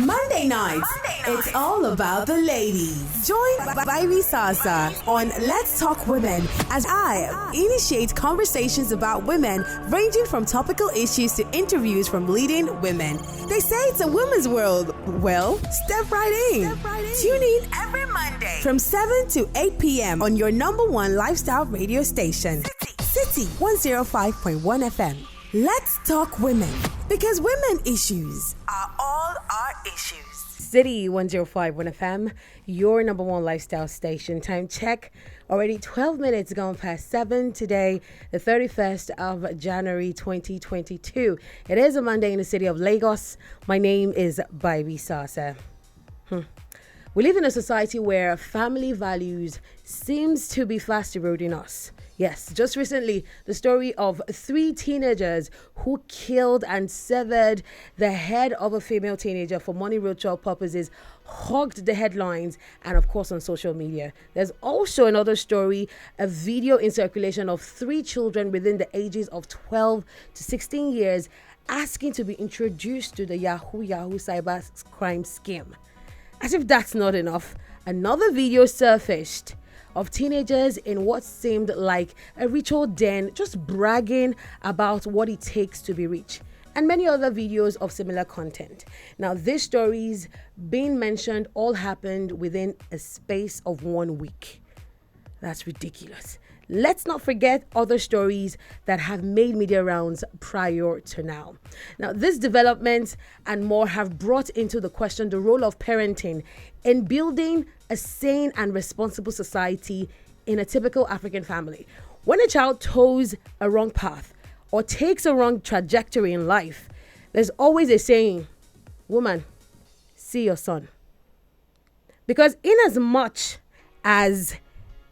Monday nights, it's all about the ladies. Join Baby Sasa on Let's Talk Women as I initiate conversations about women ranging from topical issues to interviews from leading women. They say it's a women's world. Well, step right in. Tune in every Monday from 7 to 8 p.m. on your number one lifestyle radio station, City 105.1 FM. Let's talk women, because women issues are all our issues. City 105.1 FM, your number one lifestyle station. Time check, already 12 minutes gone past 7 today, the 31st of January 2022. It is a Monday in the city of Lagos. My name is Baby Sasa. We live in a society where family values seems to be fast eroding us. Yes, just recently, the story of 3 teenagers who killed and severed the head of a female teenager for money ritual purposes hogged the headlines and, of course, on social media. There's also another story, a video in circulation of 3 children within the ages of 12 to 16 years asking to be introduced to the Yahoo cyber crime scheme. As if that's not enough, another video surfaced of teenagers in what seemed like a ritual den just bragging about what it takes to be rich, and many other videos of similar content. Now, these stories being mentioned all happened within a space of 1 week. That's ridiculous. Let's not forget other stories that have made media rounds prior to now. Now, these developments and more have brought into the question the role of parenting in building a sane and responsible society in a typical African family. When a child toes a wrong path or takes a wrong trajectory in life, there's always a saying, woman, see your son. Because in as much as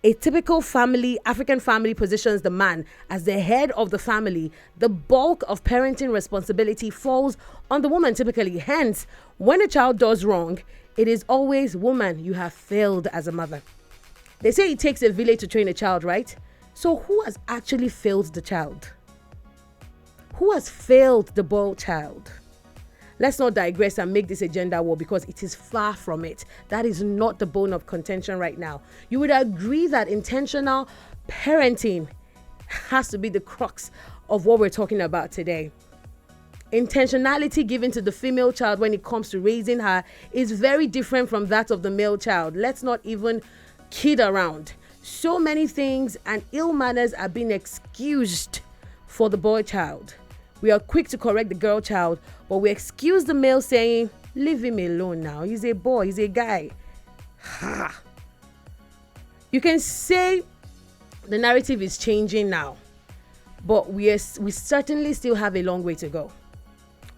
a typical family, African family positions the man as the head of the family, the bulk of parenting responsibility falls on the woman typically. Hence, when a child does wrong, it is always, woman, you have failed as a mother. They say it takes a village to train a child, right? So who has actually failed the child? Who has failed the boy child? Let's not digress and make this a gender war, because it is far from it. That is not the bone of contention right now. You would agree that intentional parenting has to be the crux of what we're talking about today. Intentionality given to the female child when it comes to raising her is very different from that of the male child. Let's not even kid around. So many things and ill manners are being excused for the boy child. We are quick to correct the girl child, but we excuse the male saying, leave him alone now. He's a boy, he's a guy. Ha. You can say the narrative is changing now, but we certainly still have a long way to go.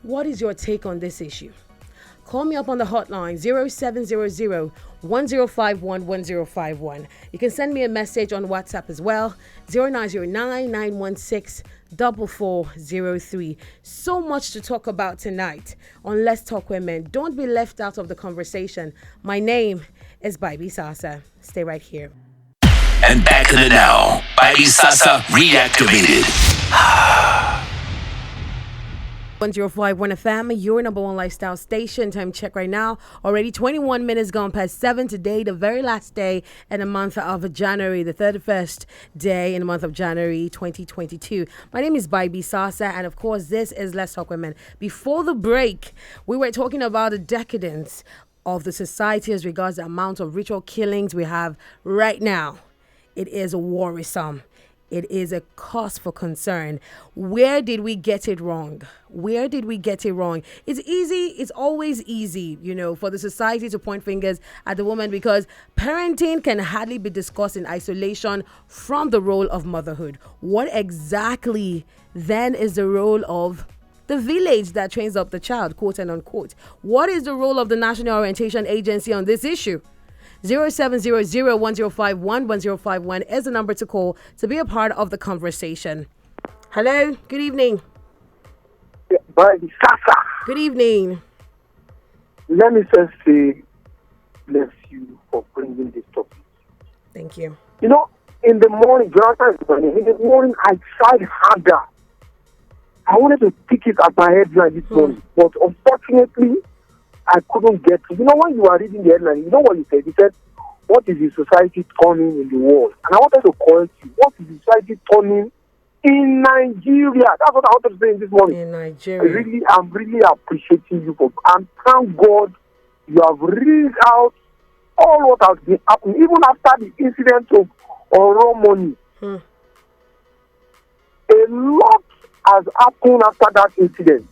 What is your take on this issue? Call me up on the hotline 0700 1051 1051. You can send me a message on WhatsApp as well, 0909 916 4403. So much to talk about tonight on Let's Talk Women. Don't be left out of the conversation. My name is Baby Sasa. Stay right here. And back in the now, Baby Sasa reactivated. 105.1 FM, your number one lifestyle station. Time check right now. Already 21 minutes gone past 7 today, the very last day in the month of January, the 31st day in the month of January 2022. My name is Baby Sasa, and of course, this is Let's Talk Women. Before the break, we were talking about the decadence of the society as regards the amount of ritual killings we have right now. It is worrisome. It is a cause for concern. Where did we get it wrong? Where did we get it wrong? It's easy. It's always easy, for the society to point fingers at the woman, because parenting can hardly be discussed in isolation from the role of motherhood. What exactly then is the role of the village that trains up the child, quote and unquote? What is the role of the National Orientation Agency on this issue? 0700-1051-1051 is the number to call to be a part of the conversation. Hello, good evening. Good evening. Let me just say, bless you for bringing this topic. Thank you. In the morning, I tried harder. I wanted to pick it at my headline this morning, but unfortunately, I couldn't get to. You know, when you are reading the headline, you know what you said? You said, what is the society turning in the world? And I wanted to correct you. What is the society turning in Nigeria? That's what I wanted to say this morning. In Nigeria. I'm really appreciating you for, and thank God you have read out all what has been happening, even after the incident of Oro money. A lot has happened after that incident.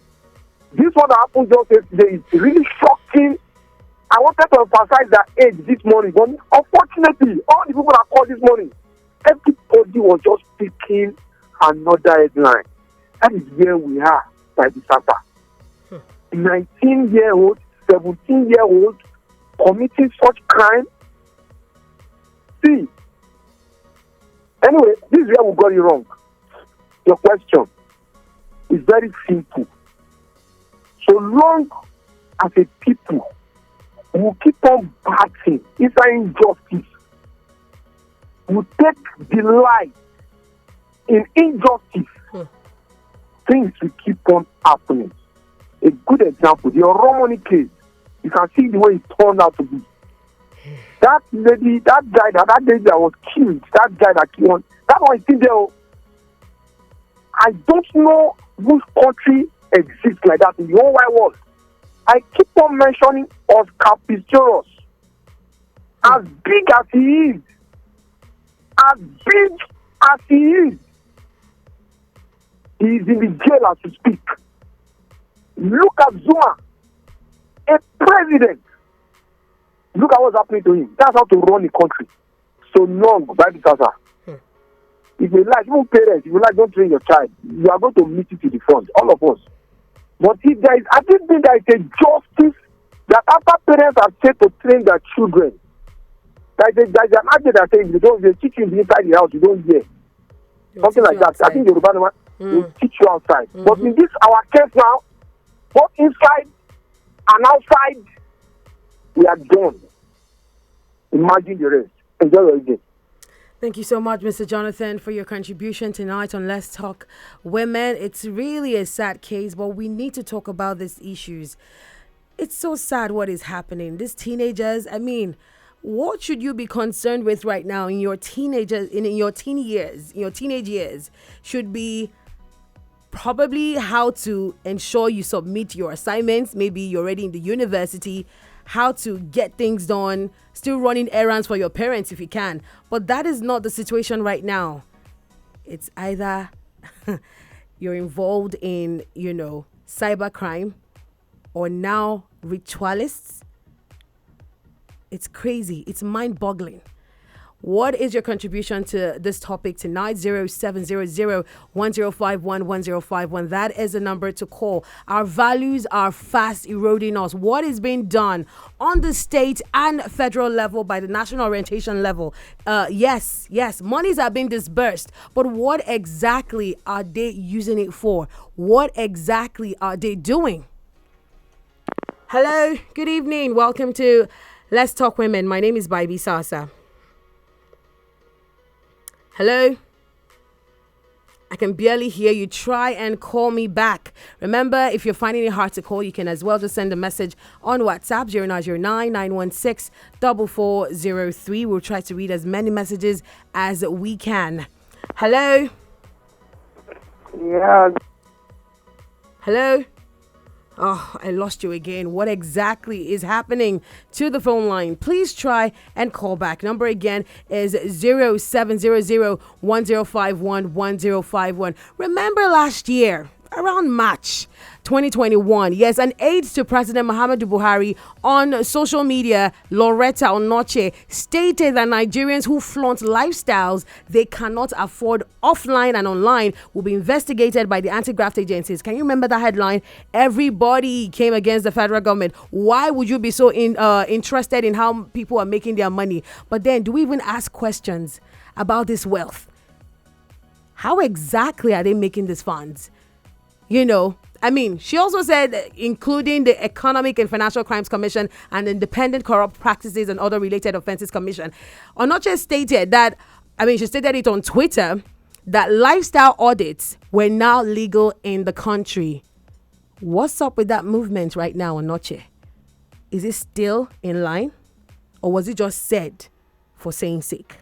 This one that happened just yesterday is really shocking. I wanted to emphasize that age this morning, but unfortunately, all the people that called this morning, everybody was just picking another headline. That is where we are by the Sasa. 19-year-old, 17-year-old committing such crime. See, anyway, this is where we got it wrong. Your question is very simple. So long as a people will keep on battling inside injustice, will take delight in injustice, things will keep on happening. A good example, the Oromoni case, you can see the way it turned out to be. That lady, that lady that was killed, that guy that killed, that one is still there. I don't know which country exists like that in the whole wide world. I keep on mentioning Oscar Pistorius. As big as he is, he is in the jail as we speak. Look at Zuma, a president. Look at what's happening to him. That's how to run a country. So long, by the Sasa. If you like, even parents, if you like, don't train your child. You are going to meet it to the front, all of us. But if there is, I think there is a justice that after parents are said to train their children, there's an adage that says, they teach you inside the house, you don't hear. Something like that. Outside. I think the Yoruba will teach you outside. But in this, our case now, both inside and outside, we are done. Imagine the rest. Enjoy your day. Thank you so much, Mr. Jonathan, for your contribution tonight on Let's Talk Women. It's really a sad case, but we need to talk about these issues. It's so sad what is happening. These teenagers, I mean, what should you be concerned with right now in your teenagers, in your teenage years, should be probably how to ensure you submit your assignments. Maybe you're already in the university, how to get things done, still running errands for your parents if you can. But that is not the situation right now. It's either you're involved in, cybercrime, or now ritualists. It's crazy. It's mind-boggling. What is your contribution to this topic tonight? 0700-1051-1051. That is the number to call. Our values are fast eroding us. What is being done on the state and federal level by the national orientation level? Yes, monies are being disbursed. But what exactly are they using it for? What exactly are they doing? Hello, good evening. Welcome to Let's Talk Women. My name is Baby Sasa. Hello? I can barely hear you. Try and call me back. Remember, if you're finding it hard to call, you can as well just send a message on WhatsApp 0909-916-4403. We'll try to read as many messages as we can. Hello? Yeah. Hello? Oh, I lost you again. What exactly is happening to the phone line? Please try and call back. Number again is 0700-1051-1051. Remember last year, around March 2021, yes, an aide to President Muhammadu Buhari on social media, Loretta Onoche, stated that Nigerians who flaunt lifestyles they cannot afford offline and online will be investigated by the anti-graft agencies. Can you remember that headline? Everybody came against the federal government. Why would you be so interested in how people are making their money? But then, do we even ask questions about this wealth? How exactly are they making these funds? She also said, including the Economic and Financial Crimes Commission and Independent Corrupt Practices and Other Related Offences Commission. Onoche stated that, she stated it on Twitter, that lifestyle audits were now legal in the country. What's up with that movement right now, Onoche? is it still in line? Or was it just said for saying sake?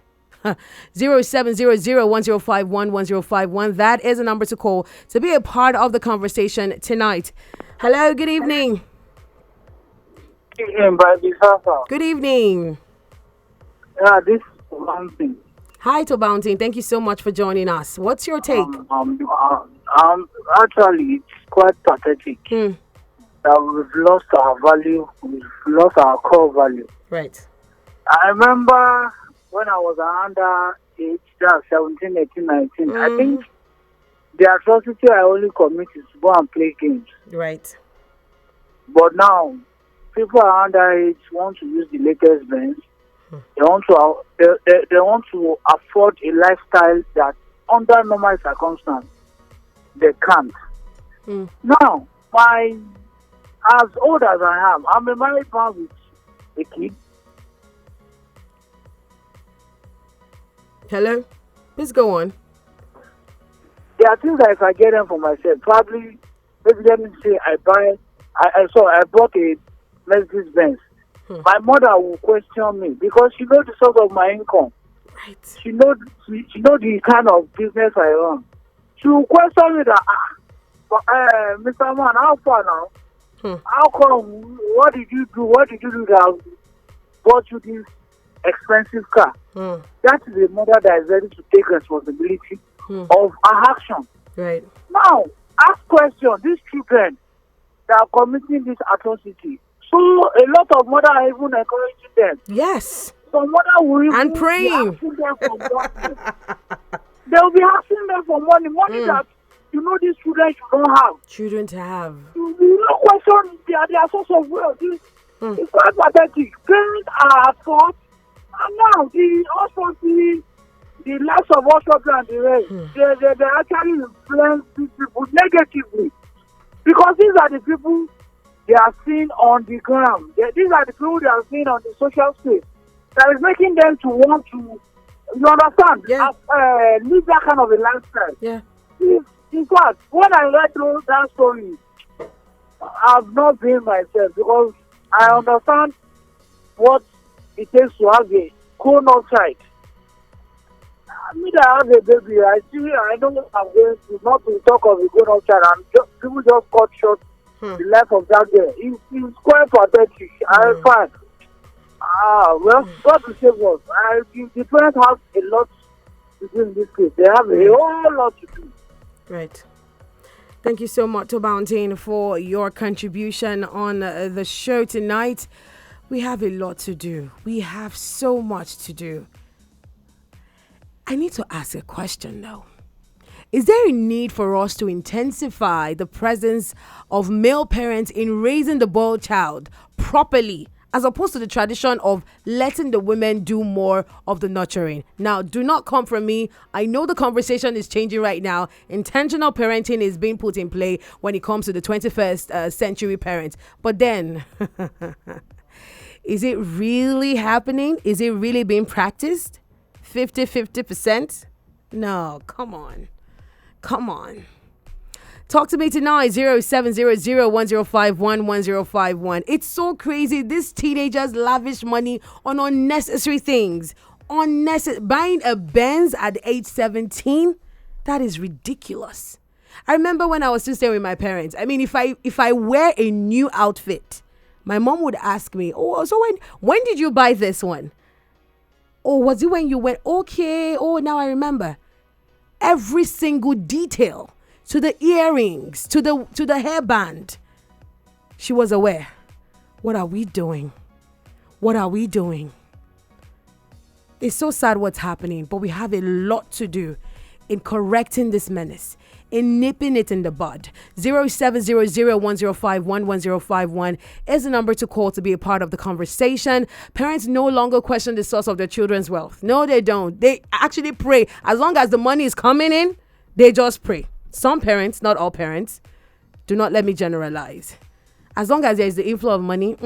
0700-1051-1051. That is a number to call to be a part of the conversation tonight. Hello, good evening. Good evening. This is Bounty. Hi to Bounty. Thank you so much for joining us. What's your take? Actually, it's quite pathetic that we've lost our value, we've lost our core value. Right. I remember when I was under age, 17, 18, 19, I think the atrocity I only commit is to go and play games. Right. But now, people are underage want to use the latest Benz. They want to afford a lifestyle that, under normal circumstances, they can't. Now, as old as I am, I'm a married man with a kid. Hello? Please go on. There are things that if I get them for myself, probably, maybe let me say I bought a Mercedes Benz. My mother will question me because she knows the source of my income. Right. She knows the kind of business I run. She will question me that, Mr. Man, how far now? How come? What did you do? What did you do that bought you this expensive car? That is a mother that is ready to take responsibility of her action. Right. Now, ask question. These children that are committing this atrocity. So a lot of mothers are even encouraging them. Yes. Some mother will even and praying. Be asking them for money. They will be asking them for money that these children should not have. Children to have. You know, question their source of wealth. It's quite pathetic. Parents are at fault, and now the likes of us and the rest, they actually influence these people negatively, because these are the people they are seeing on the ground. These are the people they are seeing on the social space that is making them to want to, you understand, live that kind of a lifestyle. Yeah. In fact, when I read through that story, I've not been myself because I understand what it takes to have a grown-up child. I mean, I have a baby. I know what I'm going to, not to talk of a grown-up child, and people just cut short the life of that girl. It's quite pathetic. I'm fine. Well, God will save us. The parents have a lot to do in this case. They have a whole lot to do. Right. Thank you so much, Tobountain, for your contribution on the show tonight. We have a lot to do. We have so much to do. I need to ask a question, though. Is there a need for us to intensify the presence of male parents in raising the boy child properly, as opposed to the tradition of letting the women do more of the nurturing? Now, do not come from me. I know the conversation is changing right now. Intentional parenting is being put in play when it comes to the 21st century parents. But then, is it really happening? Is it really being practiced? 50%? No, come on. Talk to me tonight, 0700-1051-1051. It's so crazy. These teenagers lavish money on unnecessary things. Buying a Benz at age 17, that is ridiculous. I remember when I was still staying with my parents. I mean, if I wear a new outfit, my mom would ask me, "Oh, so when did you buy this one? Oh, was it when you went? Okay. Oh, now I remember." Every single detail, to the earrings, to the hairband. She was aware. What are we doing? It's so sad what's happening, but we have a lot to do in correcting this menace, in nipping it in the bud. 0700-1051-1051 is the number to call to be a part of the conversation. Parents no longer question the source of their children's wealth. No, they don't. They actually pray. As long as the money is coming in, they just pray. Some parents, not all parents, do not let me generalize. As long as there is the inflow of money,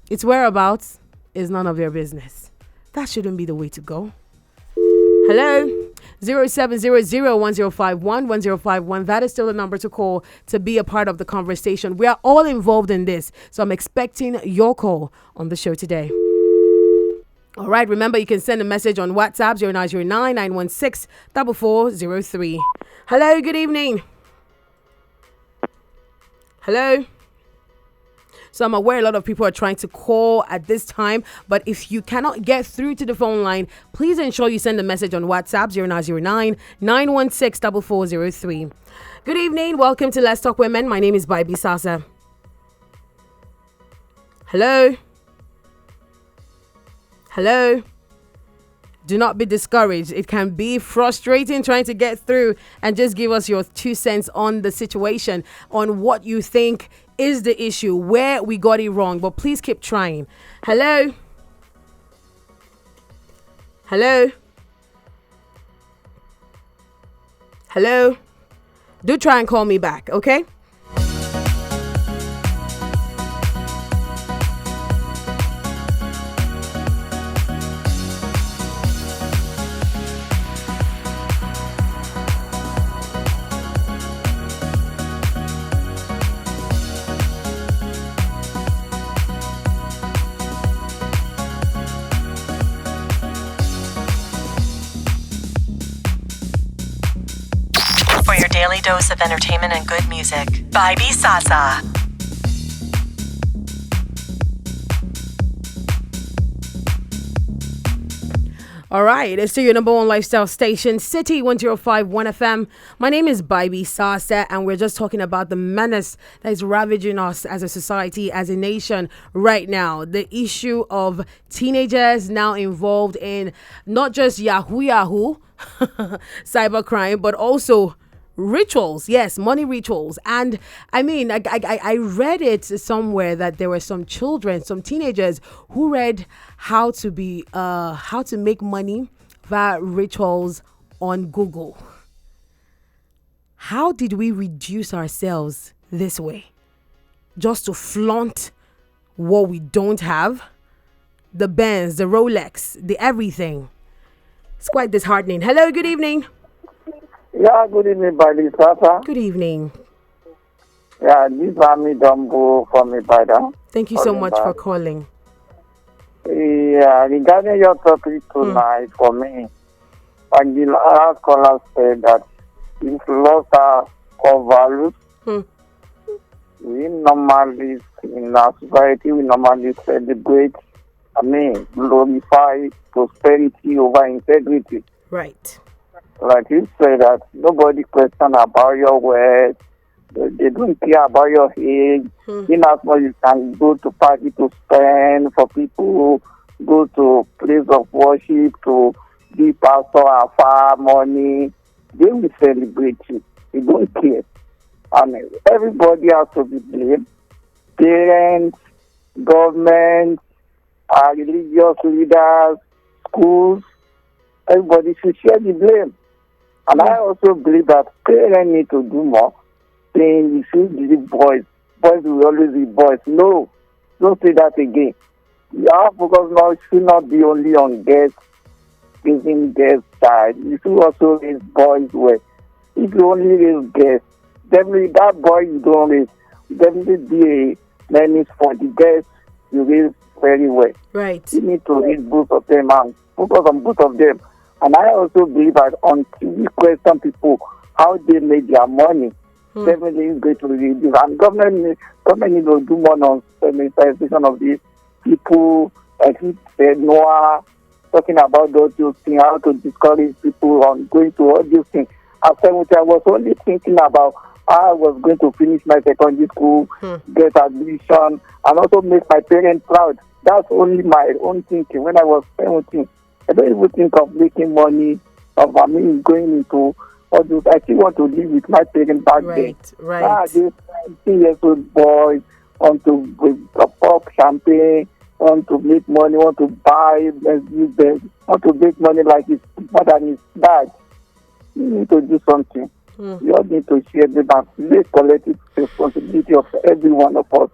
its whereabouts is none of their business. That shouldn't be the way to go. Hello? 0700-1051-1051. That is still the number to call to be a part of the conversation. We are all involved in this, so I'm expecting your call on the show today. All right, remember you can send a message on WhatsApp 0909-916-4403. Hello, good evening. Hello. So I'm aware a lot of people are trying to call at this time, but if you cannot get through to the phone line, please ensure you send a message on WhatsApp 0909-916-4403. Good evening, welcome to Let's Talk Women. My name is Bibi Sasa. Hello. Hello. Do not be discouraged. It can be frustrating trying to get through, and just give us your 2 cents on the situation, on what you think is the issue, where we got it wrong. But please keep trying. Hello. Hello. Hello. Do try and call me back, okay? Daily dose of entertainment and good music. Bibi Sasa. All right, it's still your number one lifestyle station, City 1051 FM. My name is Bibi Sasa, and we're just talking about the menace that is ravaging us as a society, as a nation right now. The issue of teenagers now involved in not just Yahoo cybercrime, but also rituals. Yes, money rituals. And I mean, I read it somewhere that there were some children, some teenagers who read how to make money via rituals on Google. How did we reduce ourselves this way? Just to flaunt what we don't have? The Benz, the Rolex, the everything. It's quite disheartening. Hello, good evening. Yeah, good evening, Bibi Sasa. Good evening. Yeah, this is Ami Dumbo from Ibadan. Thank you so much for calling. Yeah, regarding your topic tonight, for me, like the last caller said that we've lost our core values. We normally, in our society, we normally celebrate, glorify prosperity over integrity. Right. Like you say that nobody question about your wealth. They don't care about your age. In as much you can go to party to spend for people, go to place of worship to give pastor and far money. They will celebrate you. They don't care. Everybody has to be blamed. Parents, government, religious leaders, schools. Everybody should share the blame. And I also believe that parents need to do more. Saying you should believe boys. Boys will always be boys. No, don't say that again. Our focus now should not be only on girls, raising girls' child. You should also raise boys well. If you only raise girls, definitely that boy you don't raise, definitely be a menace for the girls you raise very well. Right. You need to raise both of them and focus on both of them. And I also believe that until we question people how they make their money, definitely is going to reduce. And government needs to do more on sensitization of these people, like he said, Noah, talking about those things, how to discourage people on going to all these things. After which I was only thinking about how I was going to finish my secondary school, get admission, and also make my parents proud. That's only my own thinking when I was 17. I don't even think of making money, of going into all those. I still want to live with my parents back then. Right. These 19 years old boys want to pop champagne, want to make money, want to buy, want to make money like his mother and his dad. You need to do something. You all need to share the collective responsibility of every one of us.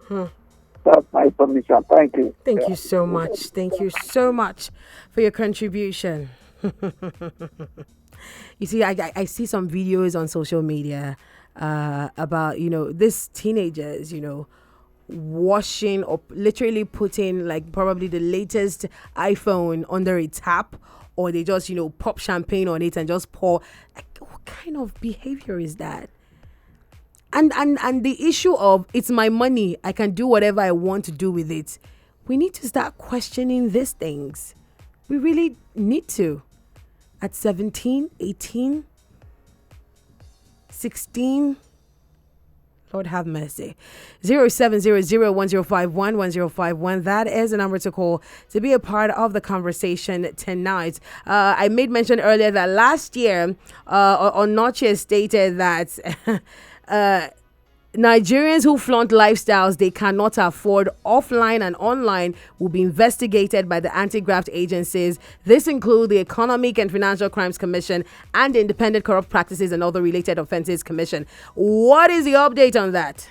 That's my submission. Thank you. Thank you so much. Thank you so much for your contribution. You see, I see some videos on social media about, these teenagers, washing or literally putting like probably the latest iPhone under a tap, or they just, pop champagne on it and just pour. Like, what kind of behavior is that? And the issue of it's my money, I can do whatever I want to do with it. We need to start questioning these things. We really need to. At 17, 18, 16, Lord have mercy. 0700-1051-1051. That is the number to call to be a part of the conversation tonight. I made mention earlier that last year, Onoche stated that Nigerians who flaunt lifestyles they cannot afford offline and online will be investigated by the anti-graft agencies. This includes the Economic and Financial Crimes Commission and the Independent Corrupt Practices and Other Related Offences Commission. What is the update on that?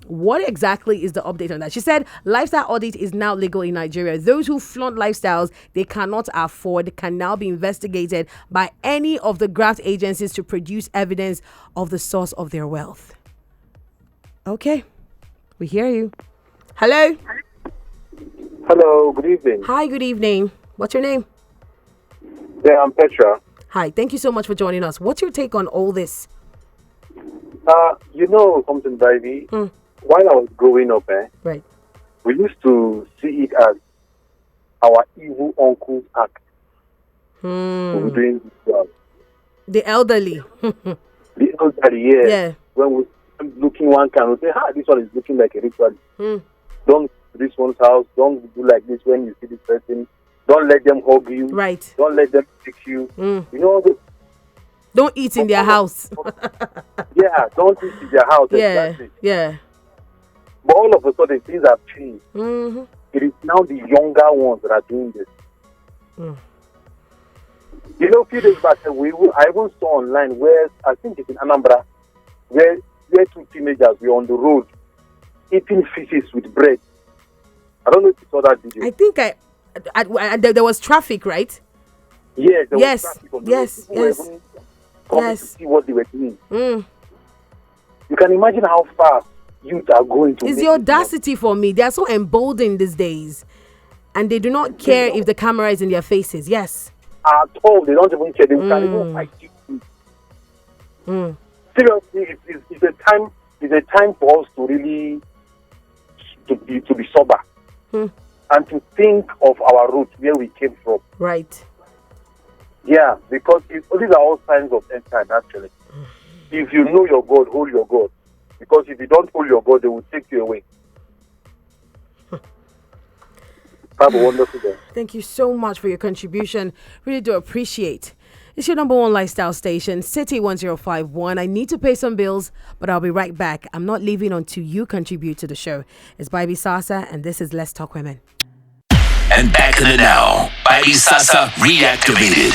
What exactly is the update on that? She said lifestyle audit is now legal in Nigeria. Those who flaunt lifestyles they cannot afford can now be investigated by any of the graft agencies to produce evidence of the source of their wealth. Okay, we hear you. Hello. Hello, good evening. Hi, good evening. What's your name? Yeah, I'm Petra. Hi, thank you so much for joining us. What's your take on all this? Something, baby. While I was growing up, Right. we used to see it as our evil uncle's act. We were doing this job. The elderly. The elderly, Yeah. When we looking one can, we say, this one is looking like a ritualist. Don't go to this one's house. Don't do like this when you see this person. Don't let them hug you. Right. Don't let them kick you. Don't eat in their house. Yeah, don't eat in their house. Yeah. Exactly. Yeah. But all of a sudden, things have changed. Mm-hmm. It is now the younger ones that are doing this. A few days back, I even saw online where, I think it's in Anambra, where two teenagers were on the road eating fishes with bread. I don't know if you saw that video. I think there was traffic, right? Yes, there Yes. was traffic on the Yes. road. People were even coming to Yes. see what they were doing. Mm. You can imagine how fast youth are going to. It's make the this audacity for me. They are so emboldened these days. And they do not care if the camera is in their faces. Yes. At all, they don't even care. They can even fight you. Seriously, it's a time. It's a time for us to really to be sober and to think of our roots, where we came from. Right. Yeah, because these are all signs of end time. Actually, if you know your God, hold your God. Because if you don't hold your God, they will take you away. Have a wonderful day. Thank you so much for your contribution. Really do appreciate. It's your number one lifestyle station, City 1051. I need to pay some bills, but I'll be right back. I'm not leaving until you contribute to the show. It's Baby Sasa, and this is Let's Talk Women. And back in the now, Baby Sasa reactivated.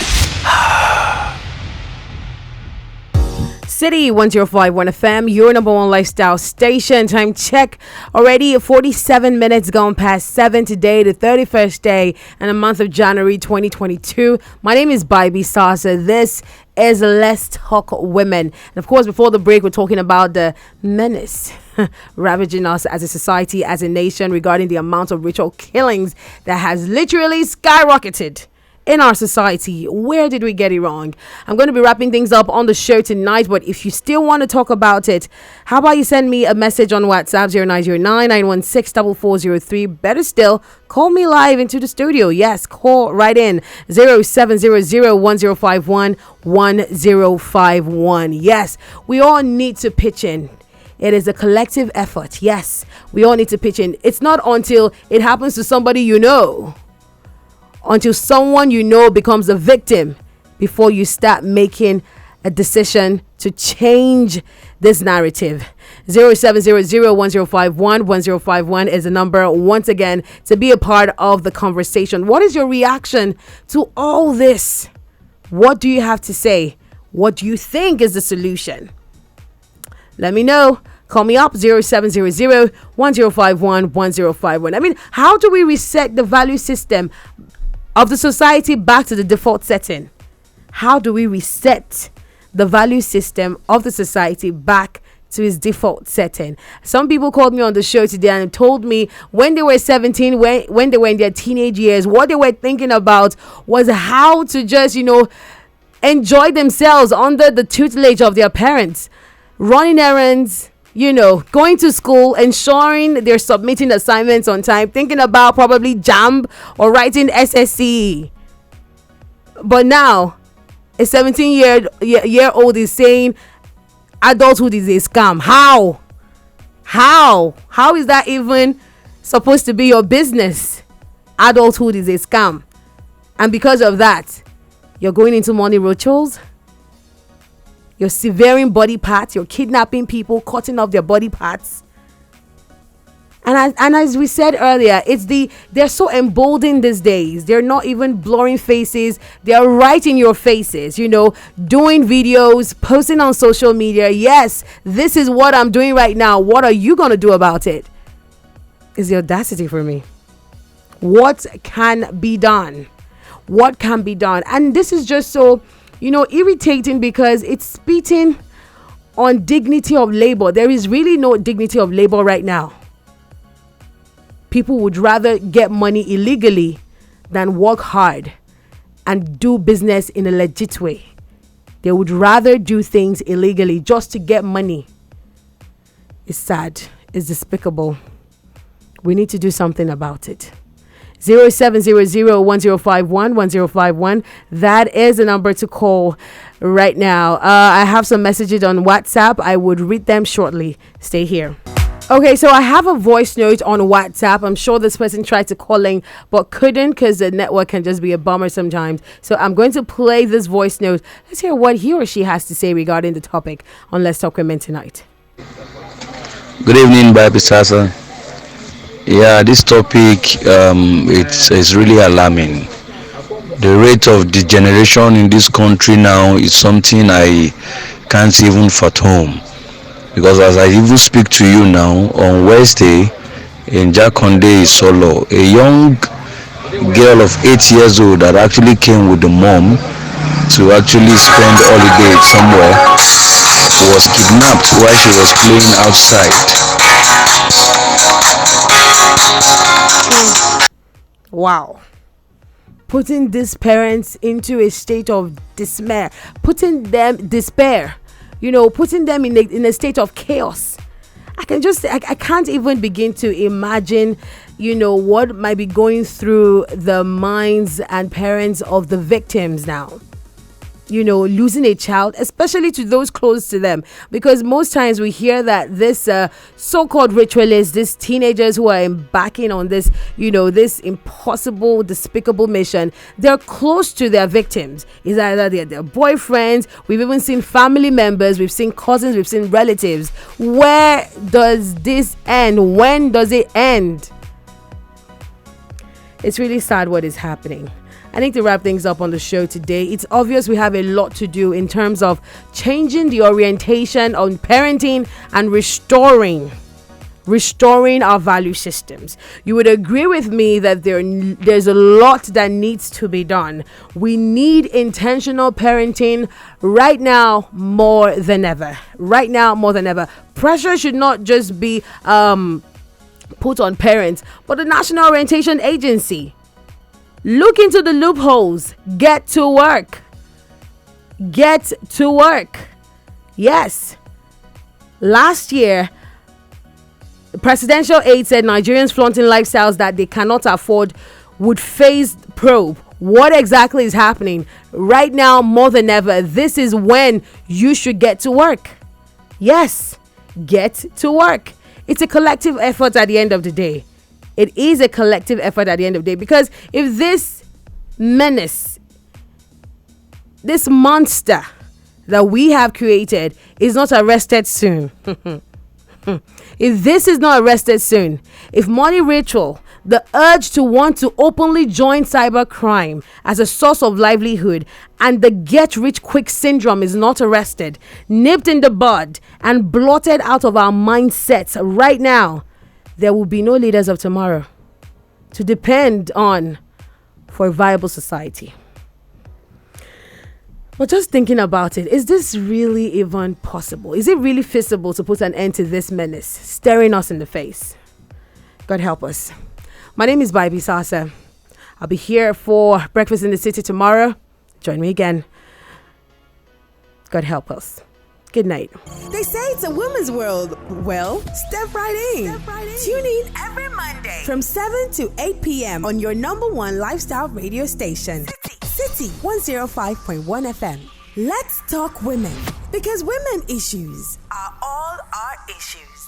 City 1051 FM, your number one lifestyle station. Time check already 47 minutes gone past 7 today, the 31st day and the month of January 2022. My name is Baby Sasa. This is Let's Talk Women. And of course, before the break, we're talking about the menace ravaging us as a society, as a nation, regarding the amount of ritual killings that has literally skyrocketed in our society. Where did we get it wrong? I'm going to be wrapping things up on the show tonight, but if you still want to talk about it, how about you send me a message on WhatsApp 0909-916-4403. Better still, call me live into the studio. Yes, call right in 0700-1051-1051. Yes, we all need to pitch in. It is a collective effort. Yes, we all need to pitch in. It's not until it happens to somebody you know, until someone you know becomes a victim, before you start making a decision to change this narrative. 0700-1051-1051 is the number once again to be a part of the conversation. What is your reaction to all this? What do you have to say? What do you think is the solution? Let me know. Call me up 0700-1051-1051. I mean, how do we reset the value system of the society back to the default setting. How do we reset the value system of the society back to its default setting? Some people called me on the show today and told me when they were 17, when they were in their teenage years, what they were thinking about was how to just, enjoy themselves under the tutelage of their parents, running errands, going to school, ensuring they're submitting assignments on time, thinking about probably JAMB or writing SSC. But now, a 17-year-old is saying adulthood is a scam. How is that even supposed to be your business? Adulthood is a scam. And because of that, you're going into money rituals, you're severing body parts, you're kidnapping people, cutting off their body parts. And as we said earlier, they're so emboldened these days. They're not even blurring faces. They're right in your faces, doing videos, posting on social media. Yes, this is what I'm doing right now. What are you going to do about it? Is the audacity for me. What can be done? What can be done? And this is just so, irritating because it's spitting on dignity of labor. There is really no dignity of labor right now. People would rather get money illegally than work hard and do business in a legit way. They would rather do things illegally just to get money. It's sad. It's despicable. We need to do something about it. 0700-1051-1051. That is the number to call right now. I have some messages on WhatsApp. I would read them shortly. Stay here. Okay, so I have a voice note on WhatsApp. I'm sure this person tried to call in but couldn't because the network can just be a bummer sometimes. So I'm going to play this voice note. Let's hear what he or she has to say regarding the topic on Let's Talk Women tonight. Good evening, Baby Sasa. Yeah, this topic it's really alarming. The rate of degeneration in this country now is something I can't even fathom. Because as I even speak to you now, on Wednesday in Jakonde Solo, a young girl of 8 years old that actually came with the mom to actually spend holiday somewhere was kidnapped while she was playing outside. Wow. Putting these parents into a state of despair, putting them in a state of chaos. I can't even begin to imagine, what might be going through the minds and parents of the victims now. Losing a child, especially to those close to them, because most times we hear that this so-called ritualists, these teenagers who are embarking on this, this impossible, despicable mission, they're close to their victims. It's either their boyfriends, we've even seen family members, we've seen cousins, we've seen relatives. Where does this end? When does it end? It's really sad what is happening. I need to wrap things up on the show today. It's obvious we have a lot to do in terms of changing the orientation on parenting and restoring our value systems. You would agree with me that there's a lot that needs to be done. We need intentional parenting right now more than ever. Pressure should not just be put on parents, but the National Orientation Agency. Look into the loopholes. Get to work. Yes. Last year, the presidential aide said Nigerians flaunting lifestyles that they cannot afford would face probe. What exactly is happening? Right now, more than ever, this is when you should get to work. Yes, get to work. It's a collective effort at the end of the day. It is a collective effort at the end of the day, because if this menace, this monster that we have created is not arrested soon, if this is not arrested soon, if money ritual, the urge to want to openly join cybercrime as a source of livelihood, and the get-rich-quick syndrome is not arrested, nipped in the bud, and blotted out of our mindsets right now, there will be no leaders of tomorrow to depend on for a viable society. But just thinking about it, is this really even possible? Is it really feasible to put an end to this menace staring us in the face? God help us. My name is Baby Sasa. I'll be here for Breakfast in the City tomorrow. Join me again. God help us. Good night. They say it's a woman's world. Well, step right in. Tune in every Monday from 7 to 8 p.m. on your number one lifestyle radio station. City 105.1 FM. Let's talk women, because women issues are all our issues.